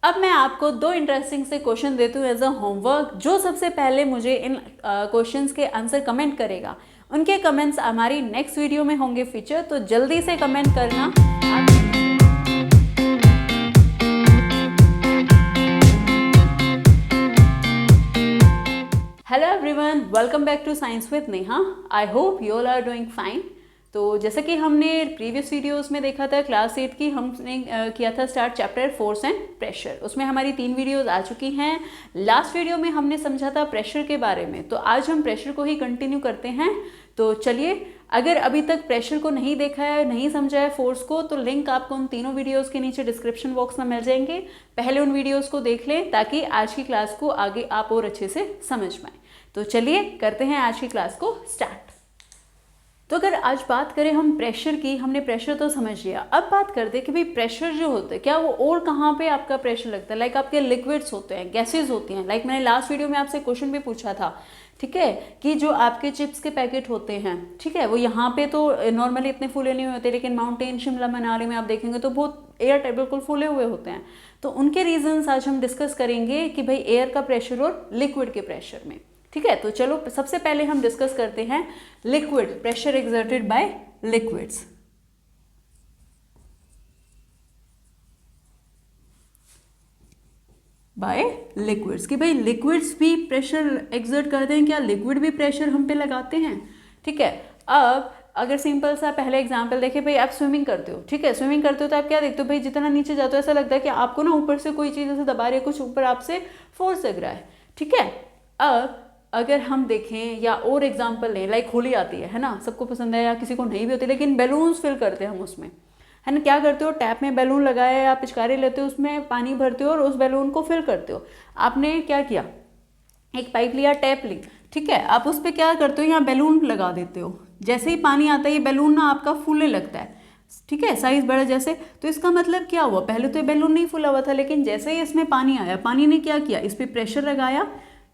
अब मैं आपको दो इंटरेस्टिंग से क्वेश्चन देती हूँ एज अ होमवर्क। जो सबसे पहले मुझे इन क्वेश्चंस के आंसर कमेंट करेगा, उनके कमेंट्स हमारी नेक्स्ट वीडियो में होंगे फीचर, तो जल्दी से कमेंट करना। Hello everyone, welcome back to science with Neha. I hope you all are doing fine. तो जैसे कि हमने प्रीवियस वीडियोस में देखा था क्लास 8 की, हमने किया था start chapter force and pressure. उसमें हमारी 3 वीडियोस आ चुकी हैं। लास्ट वीडियो में हमने समझा था प्रेशर के बारे में, तो आज हम प्रेशर को ही कंटिन्यू करते हैं। तो चलिए, अगर अभी तक प्रेशर को नहीं देखा है, नहीं समझा है फोर्स को, तो लिंक आपको उन तीनों वीडियोस के नीचे डिस्क्रिप्शन बॉक्स में मिल जाएंगे। पहले उन वीडियोस को देख लें ताकि आज की क्लास को आगे आप और अच्छे से समझ पाएँ। तो चलिए करते हैं आज की क्लास को स्टार्ट। तो अगर आज बात करें हम प्रेशर की, हमने प्रेशर तो समझ लिया। अब बात करते हैं कि भाई प्रेशर जो होता है, क्या वो और कहाँ पे आपका प्रेशर लगता है। लाइक आपके लिक्विड्स होते हैं, गैसेज होती हैं। लाइक मैंने लास्ट वीडियो में आपसे क्वेश्चन भी पूछा था, ठीक है, कि जो आपके चिप्स के पैकेट होते हैं, ठीक है, वो यहाँ पे तो नॉर्मली इतने फूले नहीं होते, लेकिन माउंटेन शिमला मनाली में आप देखेंगे तो बहुत एयर टाइप बिल्कुल फूले हुए होते हैं। तो उनके रीजंस आज हम डिस्कस करेंगे कि भाई एयर का प्रेशर और लिक्विड के प्रेशर में, ठीक है। तो चलो सबसे पहले हम डिस्कस करते हैं liquid, pressure exerted by liquids. By liquids, कि भाई लिक्विड्स भी प्रेशर एक्सर्ट करते हैं क्या, लिक्विड भी प्रेशर हम पे लगाते हैं, ठीक है। अब अगर सिंपल सा पहले एग्जांपल देखें, भाई आप स्विमिंग करते हो, ठीक है, स्विमिंग करते हो तो आप क्या देखते हो, भाई जितना नीचे जाते हो ऐसा लगता है कि आपको ना ऊपर से कोई चीज़ ऐसे दबा रही है, कुछ ऊपर आपसे फोर्स लग रहा है, ठीक है। अब अगर हम देखें या और एग्जांपल लें, लाइक होली आती है ना, सबको पसंद है या किसी को नहीं भी होती, लेकिन बैलून्स फिल करते हैं हम उसमें, है ना। क्या करते हो, टैप में बैलून लगाया या पिचकारी लेते हो, उसमें पानी भरते हो और उस बैलून को फिल करते हो। आपने क्या किया, एक पाइप लिया, टैप ली, ठीक है, आप उस पर क्या करते हो, यहाँ बैलून लगा देते हो। जैसे ही पानी आता है ये बैलून ना आपका फूलने लगता है, ठीक है, साइज बढ़ा जैसे। तो इसका मतलब क्या हुआ, पहले तो ये बैलून नहीं फूला हुआ था, लेकिन जैसे ही इसमें पानी आया, पानी ने क्या किया, इस पर प्रेशर लगाया,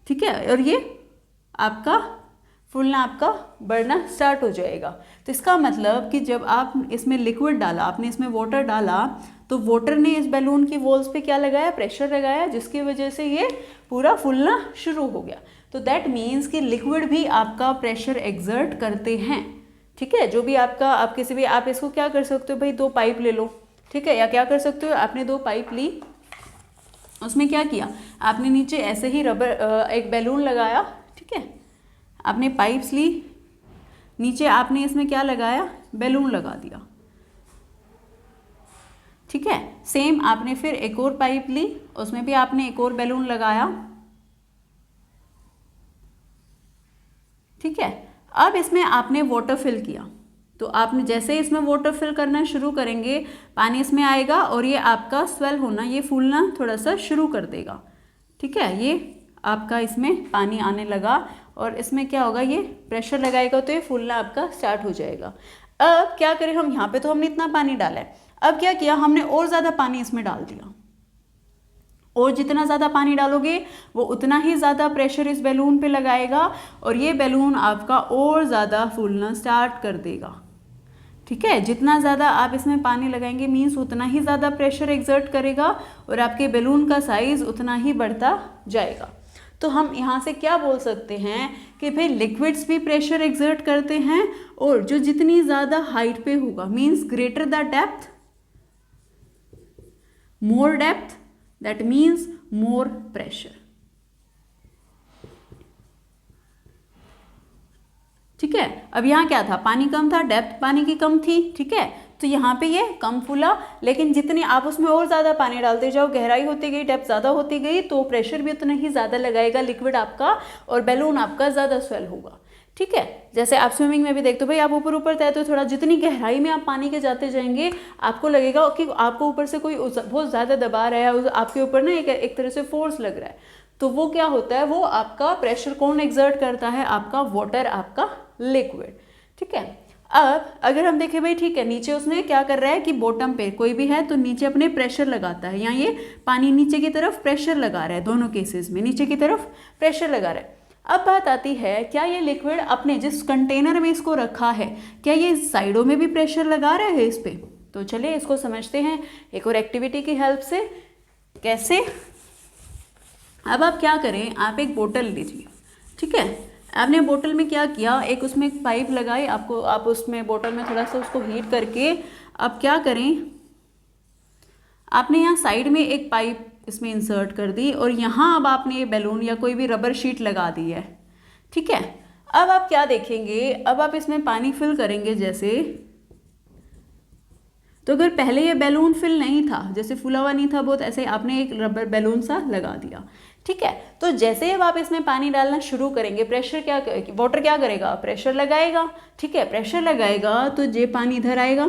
ठीक है, और ये आपका फूलना, आपका बढ़ना स्टार्ट हो जाएगा। तो इसका मतलब कि जब आप इसमें लिक्विड डाला, आपने इसमें वाटर डाला, तो वाटर ने इस बैलून की वॉल्स पे क्या लगाया, प्रेशर लगाया, जिसकी वजह से ये पूरा फूलना शुरू हो गया। तो दैट मीन्स कि लिक्विड भी आपका प्रेशर एक्सर्ट करते हैं, ठीक है। जो भी आपका, आप किसी भी, आप इसको क्या कर सकते हो, भाई 2 पाइप ले लो, ठीक है, या क्या कर सकते हो, आपने 2 पाइप ली, उसमें क्या किया, आपने नीचे ऐसे ही रबर एक बैलून लगाया, ठीक है, आपने पाइप्स ली, नीचे आपने इसमें क्या लगाया, बैलून लगा दिया, ठीक है। सेम आपने फिर एक और पाइप ली, उसमें भी आपने एक और बैलून लगाया, ठीक है। अब इसमें आपने वाटर फिल किया, तो आपने जैसे ही इसमें वाटर फिल करना शुरू करेंगे, पानी इसमें आएगा और ये आपका स्वेल होना, ये फूलना थोड़ा सा शुरू कर देगा, ठीक है। ये आपका इसमें पानी आने लगा और इसमें क्या होगा, ये प्रेशर लगाएगा तो ये फूलना आपका स्टार्ट हो जाएगा। अब क्या करें हम, यहाँ पे तो हमने इतना पानी डाला है, अब क्या किया हमने, और ज़्यादा पानी इसमें डाल दिया, और जितना ज़्यादा पानी डालोगे वो उतना ही ज़्यादा प्रेशर इस बैलून पे लगाएगा और ये बैलून आपका और ज़्यादा फूलना स्टार्ट कर देगा, ठीक है। जितना ज़्यादा आप इसमें पानी लगाएंगे मीन्स उतना ही ज़्यादा प्रेशर एक्सर्ट करेगा और आपके बैलून का साइज उतना ही बढ़ता जाएगा। तो हम यहाँ से क्या बोल सकते हैं कि भाई लिक्विड्स भी प्रेशर एक्सर्ट करते हैं, और जो जितनी ज़्यादा हाइट पे होगा means greater the depth, more depth, that means more pressure, ठीक है। अब यहाँ क्या था, पानी कम था, डेप्थ पानी की कम थी, ठीक है, तो यहाँ पे ये कम फूला, लेकिन जितनी आप उसमें और ज़्यादा पानी डालते जाओ, गहराई होती गई, डेप्थ ज़्यादा होती गई, तो प्रेशर भी उतना ही ज़्यादा लगाएगा लिक्विड आपका और बैलून आपका ज़्यादा स्वेल होगा, ठीक है। जैसे आप स्विमिंग में भी देखते हो, भाई आप ऊपर ऊपर तैरते हो, थोड़ा जितनी गहराई में आप पानी के जाते जाएंगे, आपको लगेगा कि आपको ऊपर से कोई बहुत ज़्यादा दबा रहा है, आपके ऊपर ना एक तरह से फोर्स लग रहा है। तो वो क्या होता है, वो आपका प्रेशर कौन एक्सर्ट करता है, आपका वाटर, आपका लिक्विड, ठीक है। अब अगर हम देखें, भाई ठीक है, नीचे उसने क्या कर रहा है कि बॉटम पे कोई भी है तो नीचे अपने प्रेशर लगाता है, या ये पानी नीचे की तरफ प्रेशर लगा रहा है, दोनों केसेस में नीचे की तरफ प्रेशर लगा रहा है। अब बात आती है, क्या ये लिक्विड अपने जिस कंटेनर में इसको रखा है, क्या ये साइडों में भी प्रेशर लगा रहा है इस पे। तो चलिए इसको समझते हैं एक और एक्टिविटी की हेल्प से। कैसे? अब आप क्या करें, आप एक बोतल लीजिए, ठीक है। आपने बोतल में क्या किया, एक उसमें एक पाइप लगाई, आप उसमें बोतल में थोड़ा सा उसको हीट करके आप क्या करें, आपने यहाँ साइड में एक पाइप इसमें इंसर्ट कर दी और यहाँ अब आपने ये बैलून या कोई भी रबर शीट लगा दी है, ठीक है। अब आप क्या देखेंगे, अब आप इसमें पानी फिल करेंगे जैसे, तो अगर पहले ये बैलून फिल नहीं था, जैसे फूला हुआ नहीं था बहुत, ऐसे आपने एक रबर बैलून सा लगा दिया, ठीक है। तो जैसे अब आप इसमें पानी डालना शुरू करेंगे, प्रेशर क्या, वाटर क्या करेगा, प्रेशर लगाएगा, ठीक है। प्रेशर लगाएगा तो ये पानी इधर आएगा,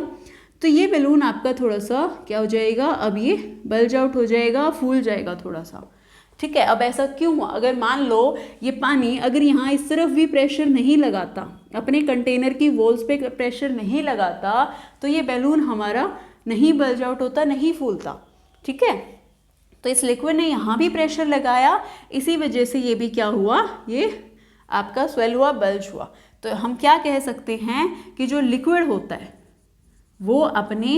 तो ये बैलून आपका थोड़ा सा क्या हो जाएगा, अब ये बल्ज आउट हो जाएगा, फूल जाएगा थोड़ा सा, ठीक है। अब ऐसा क्यों हुआ, अगर मान लो ये पानी अगर यहाँ इस तरफ भी प्रेशर नहीं लगाता, अपने कंटेनर की वॉल्स पे प्रेशर नहीं लगाता, तो ये बैलून हमारा नहीं बल्ज आउट होता, नहीं फूलता, ठीक है। तो इस लिक्विड ने यहाँ भी प्रेशर लगाया, इसी वजह से ये भी क्या हुआ, ये आपका स्वेल हुआ, बल्ज हुआ। तो हम क्या कह सकते हैं कि जो लिक्विड होता है वो अपने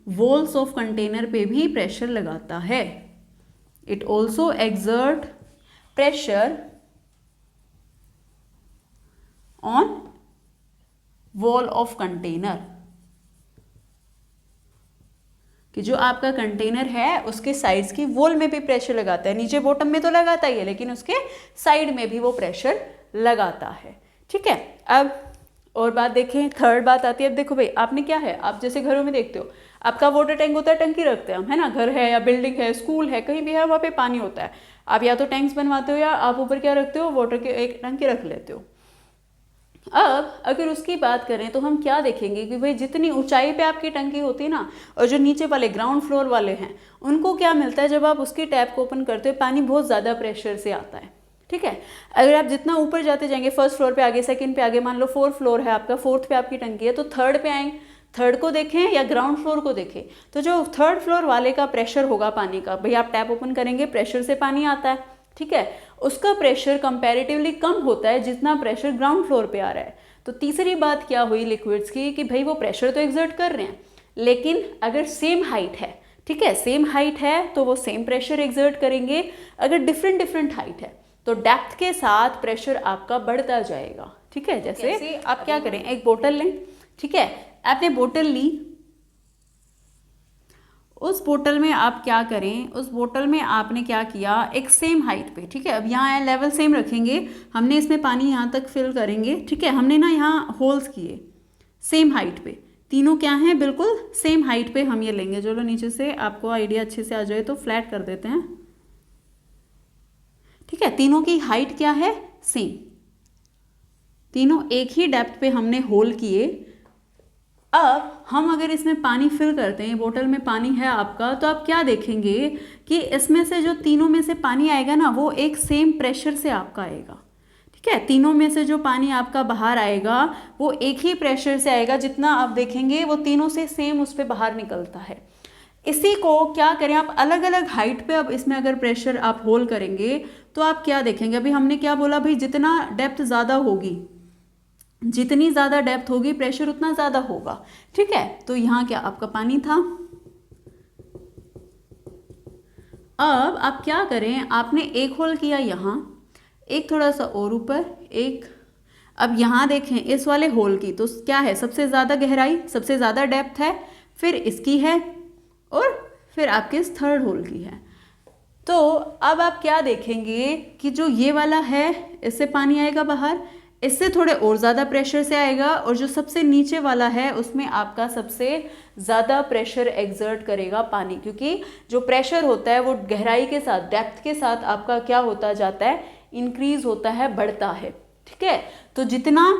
वॉल्स ऑफ कंटेनर पे भी प्रेशर लगाता है। It also exert pressure on wall of container, कि जो आपका कंटेनर है उसके साइड्स की वॉल में भी प्रेशर लगाता है, नीचे बॉटम में तो लगाता ही है लेकिन उसके साइड में भी वो प्रेशर लगाता है, ठीक है। अब और बात देखें, थर्ड बात आती है। अब देखो भाई, आपने क्या है, आप जैसे घरों में देखते हो आपका वाटर टैंक होता है, टंकी रखते हैं हम, है ना, घर है या बिल्डिंग है, स्कूल है, कहीं भी है, वहाँ पे पानी होता है। आप या तो टैंक्स बनवाते हो या आप ऊपर क्या रखते हो, वाटर के एक टंकी रख लेते हो। अब अगर उसकी बात करें तो हम क्या देखेंगे कि भाई जितनी ऊंचाई पे आपकी टंकी होती है ना, और जो नीचे वाले ग्राउंड फ्लोर वाले हैं उनको क्या मिलता है, जब आप उसकी टैप को ओपन करते हो पानी बहुत ज़्यादा प्रेशर से आता है, ठीक है। अगर आप जितना ऊपर जाते जाएंगे, फर्स्ट फ्लोर पे आगे, सेकंड पे आगे, मान लो 4th फ्लोर है आपका, 4th पे आपकी टंकी है, तो 3rd पे आएंगे, 3rd को देखें या ग्राउंड फ्लोर को देखें, तो जो 3rd फ्लोर वाले का प्रेशर होगा पानी का, भाई आप टैप ओपन करेंगे, प्रेशर से पानी आता है, ठीक है, उसका प्रेशर कंपैरेटिवली कम होता है जितना प्रेशर ग्राउंड फ्लोर पे आ रहा है। तो तीसरी बात क्या हुई लिक्विड्स की, कि भाई वो प्रेशर तो एक्सर्ट कर रहे हैं, लेकिन अगर सेम हाइट है, ठीक है, सेम हाइट है तो वो सेम प्रेशर एक्सर्ट करेंगे। अगर डिफरेंट हाइट है तो डेप्थ के साथ प्रेशर आपका बढ़ता जाएगा, ठीक है। जैसे आप क्या करें, एक बोतल लें, ठीक है, आपने बोतल ली, उस बोतल में आप क्या करें, उस बोतल में आपने क्या किया, एक सेम हाइट पे, ठीक है। अब यहाँ लेवल सेम रखेंगे, हमने इसमें पानी यहाँ तक फिल करेंगे, ठीक है। हमने ना यहाँ होल्स किए सेम हाइट पे, तीनों क्या हैं, बिल्कुल सेम हाइट पे हम ये लेंगे। चलो नीचे से आपको आइडिया अच्छे से आ जाए तो फ्लैट कर देते हैं, ठीक है। तीनों की हाइट क्या है, सेम, तीनों एक ही डेप्थ पे हमने होल किए। अब हम अगर इसमें पानी फिल करते हैं, बोतल में पानी है आपका, तो आप क्या देखेंगे कि इसमें से जो तीनों में से पानी आएगा ना, वो एक सेम प्रेशर से आपका आएगा, ठीक है। तीनों में से जो पानी आपका बाहर आएगा वो एक ही प्रेशर से आएगा, जितना आप देखेंगे वो तीनों से सेम उस पर बाहर निकलता है। इसी को क्या करें, आप अलग अलग हाइट पे अब इसमें अगर प्रेशर आप होल्ड करेंगे तो आप क्या देखेंगे, अभी हमने क्या बोला भाई, जितना डेप्थ ज़्यादा होगी, जितनी ज़्यादा डेप्थ होगी प्रेशर उतना ज़्यादा होगा, ठीक है। तो यहाँ क्या आपका पानी था। अब आप क्या करें, आपने एक होल किया यहाँ, एक थोड़ा सा और ऊपर, एक, अब यहाँ देखें इस वाले होल की तो क्या है, सबसे ज़्यादा गहराई, सबसे ज़्यादा डेप्थ है, फिर इसकी है और फिर आपके इस 3rd होल की है। तो अब आप क्या देखेंगे कि जो ये वाला है इससे पानी आएगा बाहर, इससे थोड़े और ज़्यादा प्रेशर से आएगा, और जो सबसे नीचे वाला है उसमें आपका सबसे ज़्यादा प्रेशर एक्सर्ट करेगा पानी, क्योंकि जो प्रेशर होता है वो गहराई के साथ, डेप्थ के साथ आपका क्या होता जाता है, इंक्रीज होता है, बढ़ता है, ठीक है। तो जितना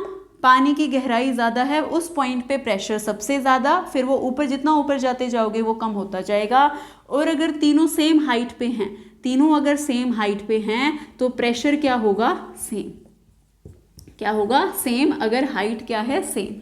पानी की गहराई ज़्यादा है उस पॉइंट पे प्रेशर सबसे ज़्यादा, फिर वो ऊपर, जितना ऊपर जाते जाओगे वो कम होता जाएगा। और अगर तीनों सेम हाइट पे हैं, तीनों अगर सेम हाइट पे हैं तो प्रेशर क्या होगा, सेम, क्या होगा, सेम, अगर हाइट क्या है, सेम।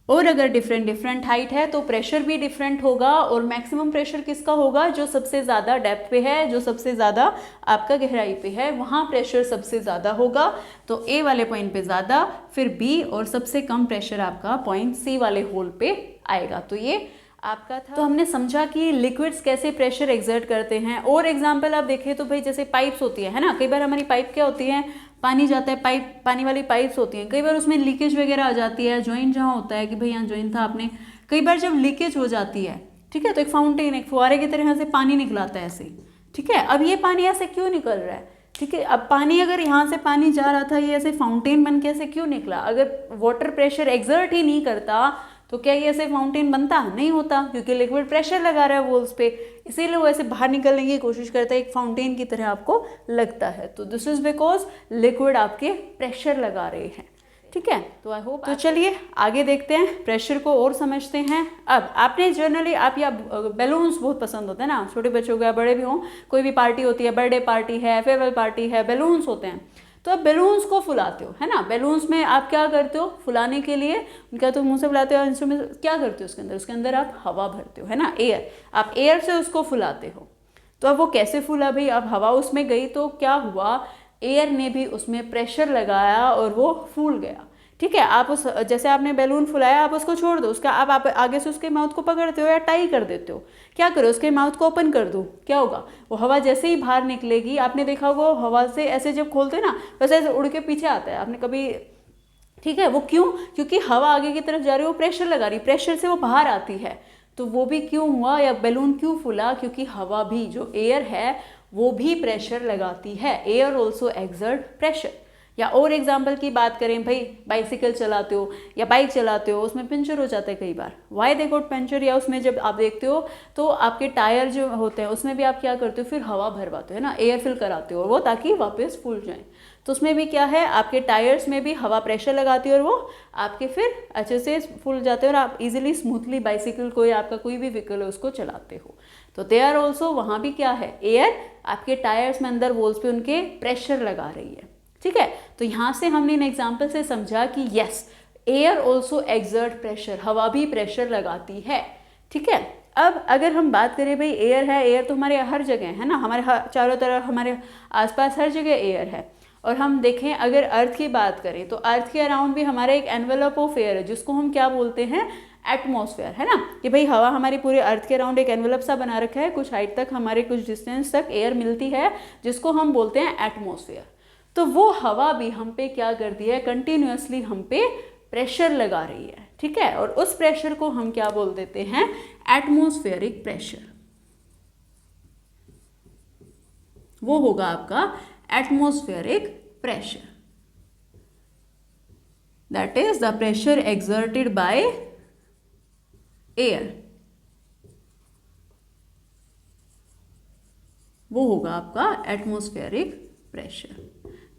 और अगर डिफरेंट हाइट है तो प्रेशर भी डिफरेंट होगा, और मैक्सिमम प्रेशर किसका होगा, जो सबसे ज़्यादा डेप्थ पे है, जो सबसे ज़्यादा आपका गहराई पे है, वहाँ प्रेशर सबसे ज़्यादा होगा। तो ए वाले पॉइंट पे ज़्यादा, फिर बी, और सबसे कम प्रेशर आपका पॉइंट सी वाले होल पे आएगा। तो ये आपका था। तो हमने समझा कि लिक्विड्स कैसे प्रेशर एक्सर्ट करते हैं। और एग्जांपल आप देखें तो भाई जैसे पाइप्स होती है ना, कई बार हमारी पाइप क्या होती है, पानी जाता है, पाइप पानी वाली पाइप्स होती हैं, कई बार उसमें लीकेज वगैरह आ जाती है, जॉइंट जहाँ होता है कि भाई यहाँ जॉइंट था आपने, कई बार जब लीकेज हो जाती है, ठीक है, तो एक फाउंटेन, एक फुहारे की तरह से पानी निकलाता है ऐसे, ठीक है। अब ये पानी ऐसे क्यों निकल रहा है, ठीक है, अब पानी अगर यहाँ से पानी जा रहा था, ये ऐसे फाउंटेन बन के ऐसे क्यों निकला, अगर वाटर प्रेशर एक्सर्ट ही नहीं करता तो क्या ये ऐसे फाउंटेन बनता, नहीं होता, क्योंकि लिक्विड प्रेशर लगा रहा है वॉल्स पे, इसीलिए वो ऐसे बाहर निकलने की कोशिश करता है, एक फाउंटेन की तरह आपको लगता है। तो दिस इज बिकॉज लिक्विड आपके प्रेशर लगा रहे हैं, ठीक है। तो आई होप, तो चलिए आगे देखते हैं, प्रेशर को और समझते हैं। अब आपने जनरली, आप या बैलून्स बहुत पसंद होते हैं ना, छोटे बच्चों को या बड़े भी हों, कोई भी पार्टी होती है, बर्थडे पार्टी है, फेयरवेल पार्टी है, बैलून्स होते हैं, तो आप बैलून्स को फुलाते हो, है ना। बैलून्स में आप क्या करते हो, फुलाने के लिए उनका तो मुंह से फुलाते हो, इंस्ट्रूमेंट क्या करते हो, उसके अंदर आप हवा भरते हो, है ना, एयर, आप एयर से उसको फुलाते हो। तो अब वो कैसे फूला भाई, अब हवा उसमें गई तो क्या हुआ, एयर ने भी उसमें प्रेशर लगाया और वो फूल गया, ठीक है। आप उस, जैसे आपने बैलून फुलाया, आप उसको छोड़ दो, उसका आप आगे से उसके माउथ को पकड़ते हो या टाई कर देते हो, क्या करो, उसके माउथ को ओपन कर दो, क्या होगा, वो हवा जैसे ही बाहर निकलेगी, आपने देखा होगा हवा से ऐसे जब खोलते हैं ना, वैसे ऐसे उड़ के पीछे आता है, आपने कभी, ठीक है, वो क्यों, क्योंकि हवा आगे की तरफ जा रही है, वो प्रेशर लगा रही, प्रेशर से वो बाहर आती है, तो वो भी क्यों हुआ, या बैलून क्यों फूला, क्योंकि हवा भी, जो एयर है वो भी प्रेशर लगाती है, एयर ऑल्सो एक्सर्ट प्रेशर। या और एग्जाम्पल की बात करें, भाई बाइसिकल चलाते हो या बाइक चलाते हो, उसमें पंचर हो जाता है कई बार, वाई दे गॉट पंचर, या उसमें जब आप देखते हो तो आपके टायर जो होते हैं उसमें भी आप क्या करते हो, फिर हवा भरवाते हो, है ना, एयर फिल कराते हो वो, ताकि वापस फूल जाए। तो उसमें भी क्या है, आपके टायर्स में भी हवा प्रेशर लगाती है और वो आपके फिर अच्छे से फूल जाते हैं और आप इजीली स्मूथली बाइसिकल को या आपका कोई भी व्हीकल है उसको चलाते हो। तो दे आर ऑल्सो, वहाँ भी क्या है, एयर आपके टायर्स में अंदर वॉल्स पे उनके प्रेशर लगा रही है, ठीक है। तो यहाँ से हमने इन एग्जाम्पल से समझा कि yes, air also exert pressure, हवा भी प्रेशर लगाती है, ठीक है। अब अगर हम बात करें भाई एयर है, एयर तो हमारे हर जगह है ना, हमारे चारों तरफ, हमारे आसपास हर जगह एयर है। और हम देखें अगर अर्थ की बात करें तो अर्थ के अराउंड भी हमारा एक एनवेलप ऑफ एयर है, जिसको हम क्या बोलते हैं, एटमॉस्फेयर, है ना, कि भाई हवा हमारी पूरे अर्थ के अराउंड एक एनवेलप सा बना रखा है, कुछ हाइट तक, हमारे कुछ डिस्टेंस तक एयर मिलती है, जिसको हम बोलते हैं एटमॉस्फेयर। तो वो हवा भी हम पे क्या करती है, कंटिन्यूअसली हम पे प्रेशर लगा रही है, ठीक है। और उस प्रेशर को हम क्या बोल देते हैं, एटमॉस्फेरिक प्रेशर, वो होगा आपका atmospheric pressure, that is the pressure exerted by air, वो होगा आपका एटमॉस्फेरिक प्रेशर,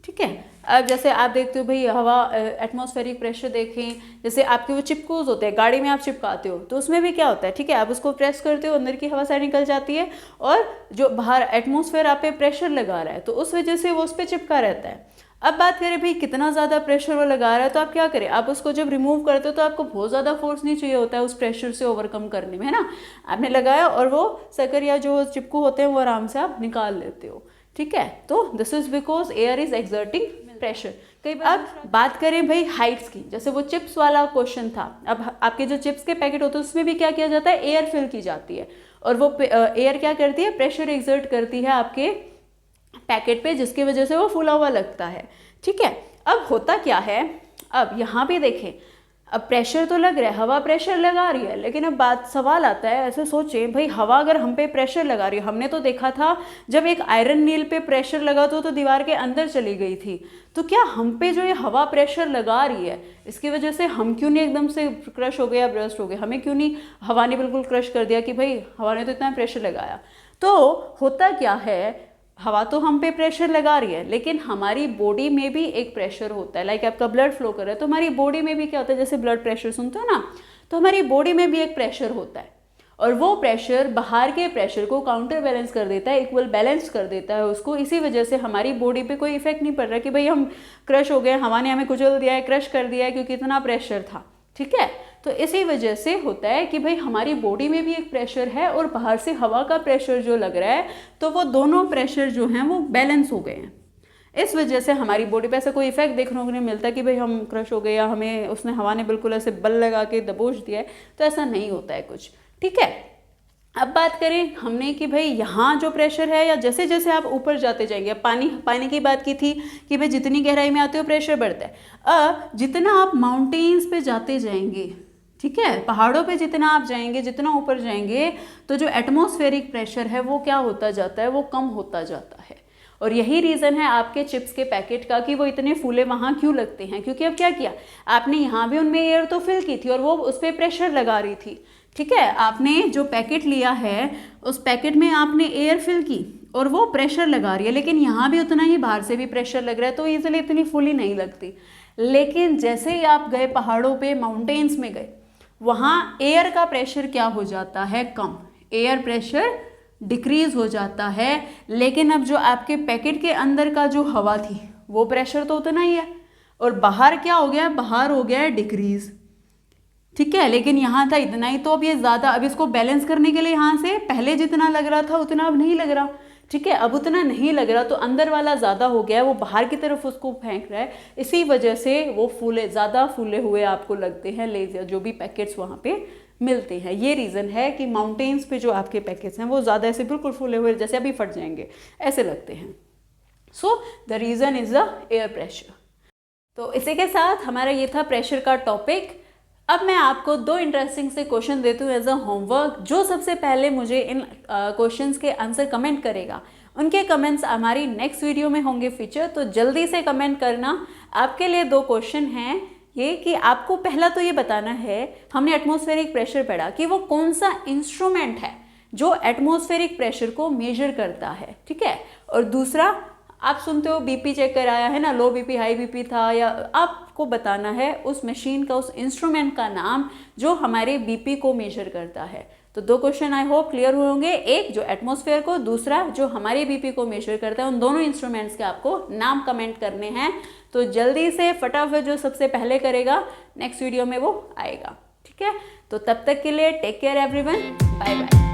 ठीक है। अब जैसे आप देखते हो भाई हवा, एटमॉस्फेरिक प्रेशर देखें, जैसे आपके वो चिपकूज होते हैं, गाड़ी में आप चिपकाते हो तो उसमें भी क्या होता है, ठीक है, आप उसको प्रेस करते हो, अंदर की हवा साइड निकल जाती है, और जो बाहर एटमॉस्फेयर आप पे प्रेशर लगा रहा है तो उस वजह से वो उस पर चिपका रहता है। अब बात करें भाई कितना ज़्यादा प्रेशर वो लगा रहा है, तो आप क्या करें, आप उसको जब रिमूव करते हो तो आपको बहुत ज़्यादा फोर्स नहीं चाहिए होता है उस प्रेशर से ओवरकम करने में, है ना, आपने लगाया और वो सकर या जो चिपकू होते हैं वो आराम से आप निकाल लेते हो, ठीक है। तो this is because air is exerting pressure. कई बार अब बात करें भाई हाइट्स की, जैसे वो चिप्स वाला क्वेश्चन था, अब आपके जो चिप्स के पैकेट होते हैं उसमें भी क्या किया जाता है, एयर फिल की जाती है, और वो एयर क्या करती है, प्रेशर एक्सर्ट करती है आपके पैकेट पे, जिसकी वजह से वो फूला हुआ लगता है, ठीक है। अब होता क्या है, अब यहाँ भी देखें, अब प्रेशर तो लग रहा है, हवा प्रेशर लगा रही है, लेकिन अब बात सवाल आता है, ऐसे सोचें भाई हवा अगर हम पे प्रेशर लगा रही है, हमने तो देखा था जब एक आयरन नील पे प्रेशर लगा तो दीवार के अंदर चली गई थी, तो क्या हम पे जो ये हवा प्रेशर लगा रही है इसकी वजह से हम क्यों नहीं एकदम से क्रश हो गए या ब्रस्ट हो गए, हमें क्यों नहीं हवा ने बिल्कुल क्रश कर दिया कि भाई हवा ने तो इतना प्रेशर लगाया। तो होता क्या है, हवा तो हम पे प्रेशर लगा रही है, लेकिन हमारी बॉडी में भी एक प्रेशर होता है, लाइक आपका ब्लड फ्लो कर रहा है तो हमारी बॉडी में भी क्या होता है, जैसे ब्लड प्रेशर सुनते हो ना, तो हमारी बॉडी में भी एक प्रेशर होता है, और वो प्रेशर बाहर के प्रेशर को काउंटर बैलेंस कर देता है, इक्वल बैलेंस कर देता है उसको। इसी वजह से हमारी बॉडी पे कोई इफेक्ट नहीं पड़ रहा कि भाई हम क्रश हो गए, हवा ने हमें कुचल दिया है, क्रश कर दिया है, क्योंकि इतना प्रेशर था, ठीक है। तो इसी वजह से होता है कि भाई हमारी बॉडी में भी एक प्रेशर है और बाहर से हवा का प्रेशर जो लग रहा है, तो वो दोनों प्रेशर जो हैं वो बैलेंस हो गए हैं। इस वजह से हमारी बॉडी पे ऐसा कोई इफेक्ट देखने को नहीं मिलता कि भाई हम क्रश हो गए या हमें उसने हवा ने बिल्कुल ऐसे बल लगा के दबोच दिया है, तो ऐसा नहीं होता है कुछ, ठीक है। अब बात करें हमने कि भाई यहाँ जो प्रेशर है, या जैसे जैसे आप ऊपर जाते जाएंगे, अब पानी की बात की थी कि भाई जितनी गहराई में आते हो प्रेशर बढ़ता है। अब जितना आप माउंटेन्स पे जाते जाएंगे, ठीक है, पहाड़ों पे जितना आप जाएंगे, जितना ऊपर जाएंगे, तो जो एटमॉस्फेरिक प्रेशर है वो क्या होता जाता है, वो कम होता जाता है। और यही रीज़न है आपके चिप्स के पैकेट का कि वो इतने फूले वहाँ क्यों लगते हैं, क्योंकि अब क्या किया आपने, यहाँ भी उनमें एयर तो फिल की थी और वो उस पर प्रेशर लगा रही थी। ठीक है, आपने जो पैकेट लिया है उस पैकेट में आपने एयर फिल की और वो प्रेशर लगा रही है, लेकिन यहाँ भी उतना ही बाहर से भी प्रेशर लग रहा है, तो ईजिली इतनी फूली नहीं लगती। लेकिन जैसे ही आप गए पहाड़ों पे, माउंटेन्स में गए, वहाँ एयर का प्रेशर क्या हो जाता है, कम, एयर प्रेशर डिक्रीज हो जाता है। लेकिन अब जो आपके पैकेट के अंदर का जो हवा थी वो प्रेशर तो उतना ही है, और बाहर क्या हो गया, बाहर हो गया है डिक्रीज। ठीक है, लेकिन यहाँ था इतना ही, तो अब ये ज़्यादा, अब इसको बैलेंस करने के लिए यहाँ से पहले जितना लग रहा था उतना अब नहीं लग रहा। ठीक है, अब उतना नहीं लग रहा, तो अंदर वाला ज़्यादा हो गया है, वो बाहर की तरफ उसको फेंक रहा है, इसी वजह से वो फूले, ज़्यादा फूले हुए आपको लगते हैं लेज़, या जो भी पैकेट्स वहाँ पे मिलते हैं। ये रीज़न है कि माउंटेन्स पे जो आपके पैकेट्स हैं वो ज़्यादा ऐसे बिल्कुल फूले हुए, जैसे अभी फट जाएंगे ऐसे लगते हैं। So the reason is the air pressure. तो इसी के साथ हमारा ये था प्रेशर का टॉपिक। अब मैं आपको दो इंटरेस्टिंग से क्वेश्चन देती हूँ एज अ होमवर्क। जो सबसे पहले मुझे इन क्वेश्चंस के आंसर कमेंट करेगा, उनके कमेंट्स हमारी नेक्स्ट वीडियो में होंगे फीचर, तो जल्दी से कमेंट करना। आपके लिए दो क्वेश्चन हैं ये कि आपको पहला तो ये बताना है, हमने एटमॉस्फेरिक प्रेशर पढ़ा कि वो कौन सा इंस्ट्रूमेंट है जो एटमॉस्फेरिक प्रेशर को मेजर करता है। ठीक है, और दूसरा आप सुनते हो बीपी चेक कराया है ना, लो बीपी हाई बीपी था, या आपको बताना है उस मशीन का, उस इंस्ट्रूमेंट का नाम जो हमारे बीपी को मेजर करता है। तो दो क्वेश्चन आई होप क्लियर हुए होंगे, एक जो एटमॉस्फेयर को, दूसरा जो हमारे बीपी को मेजर करता है। उन दोनों इंस्ट्रूमेंट्स के आपको नाम कमेंट करने हैं, तो जल्दी से फटाफट जो सबसे पहले करेगा नेक्स्ट वीडियो में वो आएगा। ठीक है, तो तब तक के लिए take care everyone, bye bye.